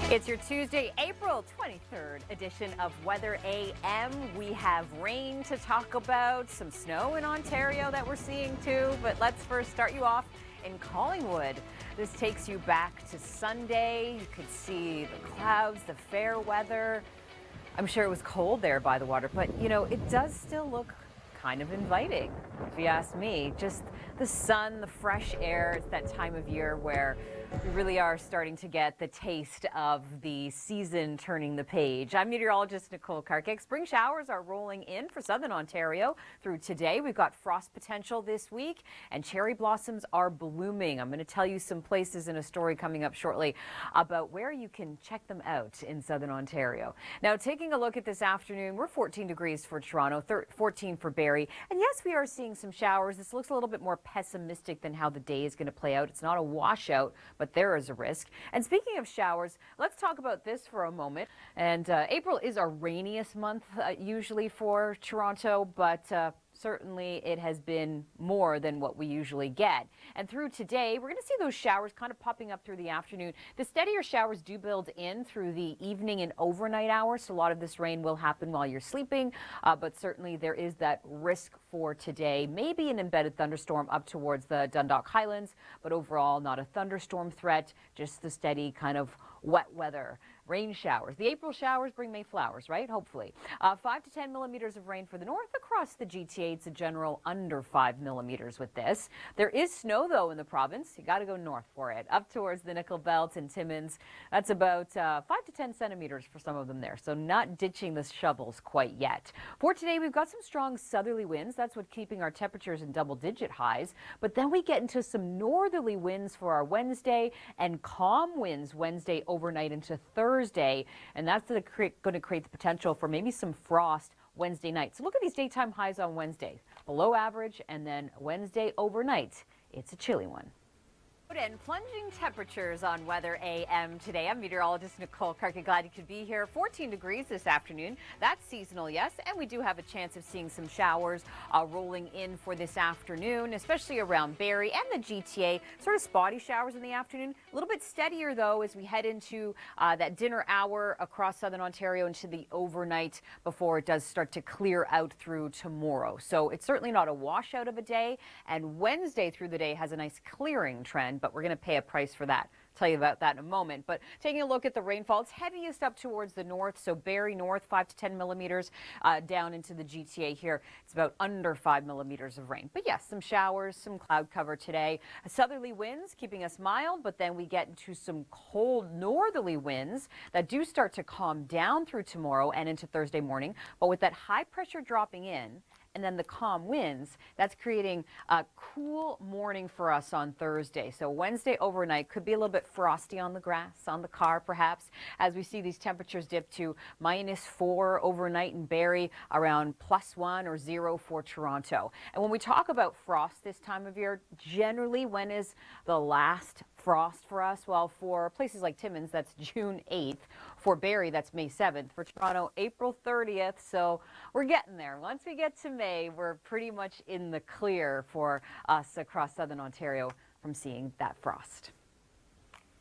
It's your Tuesday, April 23rd edition of Weather AM. We have rain to talk about, some snow in Ontario that we're seeing too, but let's first start you off in Collingwood. This takes you back to Sunday. You could see the clouds, the fair weather. I'm sure it was cold there by the water, but you know, it does still look kind of inviting, if you ask me. Just the sun, the fresh air. It's that time of year where we really are starting to get the taste of the season turning the page. I'm meteorologist Nicole Karkic. Spring showers are rolling in for southern Ontario through today. We've got frost potential this week and cherry blossoms are blooming. I'm going to tell you some places in a story coming up shortly about where you can check them out in southern Ontario. Now, taking a look at this afternoon, we're 14 degrees for Toronto, 14 for Barrie. And yes, we are seeing some showers. This looks a little bit more pessimistic than how the day is going to play out. It's not a washout, but there is a risk. And speaking of showers, let's talk about this for a moment. And April is our rainiest month usually for Toronto, but certainly it has been more than what we usually get. And through today, we're going to see those showers kind of popping up through the afternoon. The steadier showers do build in through the evening and overnight hours, so a lot of this rain will happen while you're sleeping, but certainly there is that risk for today. Maybe an embedded thunderstorm up towards the Dundalk Highlands, but overall not a thunderstorm threat, just the steady kind of wet weather. Rain showers. The April showers bring May flowers, right? Hopefully. 5 to 10 millimeters of rain for the north. Across the GTA, it's a general under 5 millimeters with this. There is snow, though, in the province. You got to go north for it. Up towards the Nickel Belt and Timmins, that's about 5 to 10 centimeters for some of them there. So not ditching the shovels quite yet. For today, we've got some strong southerly winds. That's what's keeping our temperatures in double-digit highs. But then we get into some northerly winds for our Wednesday and calm winds Wednesday overnight into Thursday, and that's going to create the potential for maybe some frost Wednesday night. So look at these daytime highs on Wednesday, below average, and then Wednesday overnight, it's a chilly one. And plunging temperatures on Weather AM today. I'm meteorologist Nicole Karkic. Glad you could be here. 14 degrees this afternoon. That's seasonal, yes, and we do have a chance of seeing some showers rolling in for this afternoon, especially around Barrie and the GTA. Sort of spotty showers in the afternoon. A little bit steadier, though, as we head into that dinner hour across southern Ontario into the overnight before it does start to clear out through tomorrow. So it's certainly not a washout of a day, and Wednesday through the day has a nice clearing trend, but we're going to pay a price for that. I'll tell you about that in a moment. But taking a look at the rainfall, it's heaviest up towards the north. So Barrie north, 5 to 10 millimeters down into the GTA here. It's about under 5 millimeters of rain. But yes, some showers, some cloud cover today. Southerly winds keeping us mild, but then we get into some cold northerly winds that do start to calm down through tomorrow and into Thursday morning. But with that high pressure dropping in, and then the calm winds, that's creating a cool morning for us on Thursday. So Wednesday overnight could be a little bit frosty on the grass, on the car perhaps, as we see these temperatures dip to -4 overnight in Barrie, around +1 or 0 for Toronto. And when we talk about frost this time of year, generally when is the last frost for us? Well, for places like Timmins, that's June 8th. For Barrie, that's May 7th. For Toronto, April 30th. So we're getting there. Once we get to May, we're pretty much in the clear for us across southern Ontario from seeing that frost.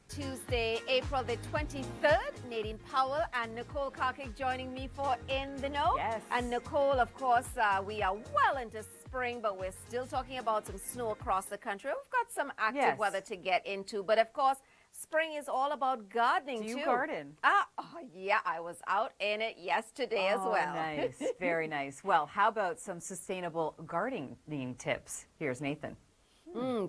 Tuesday, April the 23rd, Nadine Powell and Nicole Karkic joining me for In the Know. Yes. And Nicole, of course, we are well into spring, but we're still talking about some snow across the country. We've got some active weather to get into, but of course, spring is all about gardening too. Do you garden? Oh, yeah, I was out in it yesterday as well. Nice, very nice. Well, how about some sustainable gardening tips? Here's Nathan.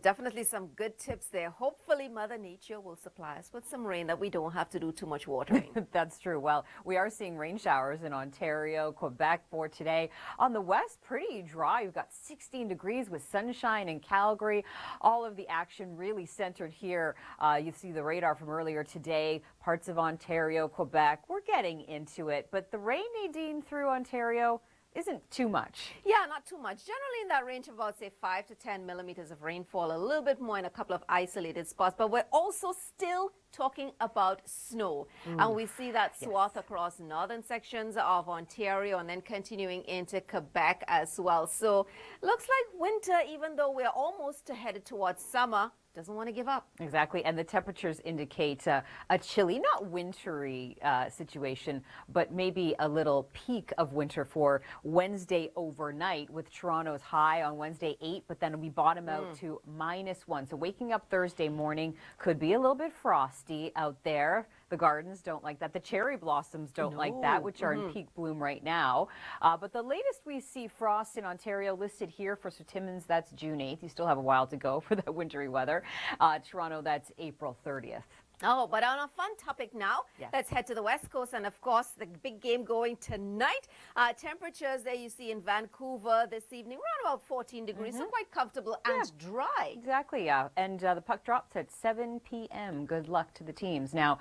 Definitely some good tips there. Hopefully Mother Nature will supply us with some rain that we don't have to do too much watering. That's true. Well, we are seeing rain showers in Ontario, Quebec for today. On the west, pretty dry. We've got 16 degrees with sunshine in Calgary. All of the action really centered here. You see the radar from earlier today, parts of Ontario, Quebec. We're getting into it, but the rain, Nadine, through Ontario isn't too much. Yeah, not too much. Generally in that range of about, say, 5 to 10 millimeters of rainfall, a little bit more in a couple of isolated spots. But we're also still talking about snow. And we see that swath across northern sections of Ontario and then continuing into Quebec as well. So looks like winter, even though we're almost headed towards summer, doesn't want to give up. Exactly, and the temperatures indicate a chilly, not wintry situation, but maybe a little peak of winter for Wednesday overnight, with Toronto's high on Wednesday 8, but then we bottom out to -1. So waking up Thursday morning could be a little bit frosty out there. The gardens don't like that. The cherry blossoms don't like that, which are in peak bloom right now. But the latest we see frost in Ontario listed here for Sir Timmins, that's June 8th. You still have a while to go for that wintry weather. Toronto, that's April 30th. Oh, but on a fun topic now, Yes. let's head to the West Coast. And of course, the big game going tonight. Temperatures there you see in Vancouver this evening, around about 14 degrees, so quite comfortable and dry. Exactly, yeah. And the puck drops at 7 p.m. Good luck to the teams. Now,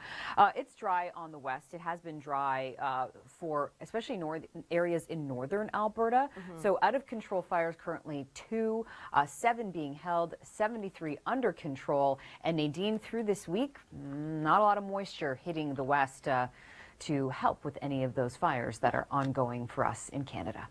it's dry on the west. It has been dry for especially areas in northern Alberta. So out of control fires currently 2, 7 being held, 73 under control. And Nadine, through this week, not a lot of moisture hitting the west to help with any of those fires that are ongoing for us in Canada.